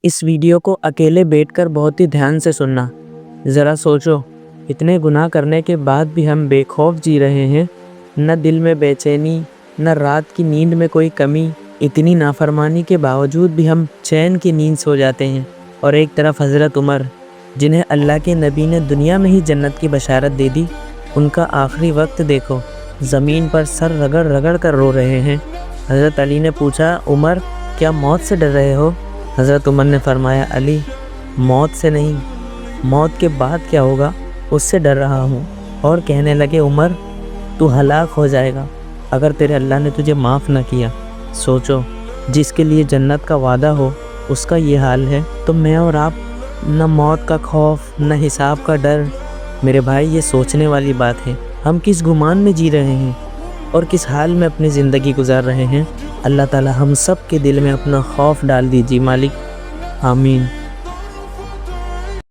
اس video کو اکیلے بیٹھ کر بہت ہی دھیان سے سننا۔ ذرا سوچو، اتنے گناہ کرنے کے بعد بھی ہم بے خوف جی رہے ہیں، نہ دل میں بے چینی، نہ رات کی نیند میں کوئی کمی۔ اتنی نافرمانی کے باوجود بھی ہم چین کی نیند سو جاتے ہیں۔ اور ایک طرف حضرت عمر، جنہیں اللہ کے نبی نے دنیا میں ہی جنت کی بشارت دے دی، ان کا آخری وقت دیکھو، زمین پر سر رگڑ رگڑ کر رو رہے ہیں۔ حضرت علی نے پوچھا، عمر کیا موت سے ڈر رہے ہو؟ حضرت عمر نے فرمایا، علی، موت سے نہیں، موت کے بعد کیا ہوگا اس سے ڈر رہا ہوں۔ اور کہنے لگے، عمر تو ہلاک ہو جائے گا اگر تیرے اللہ نے تجھے معاف نہ کیا۔ سوچو، جس کے لیے جنت کا وعدہ ہو اس کا یہ حال ہے، تو میں اور آپ، نہ موت کا خوف، نہ حساب کا ڈر۔ میرے بھائی، یہ سوچنے والی بات ہے، ہم کس گمان میں جی رہے ہیں اور کس حال میں اپنی زندگی گزار رہے ہیں۔ اللہ تعالی ہم سب کے دل میں اپنا خوف ڈال دیجیے مالک، آمین۔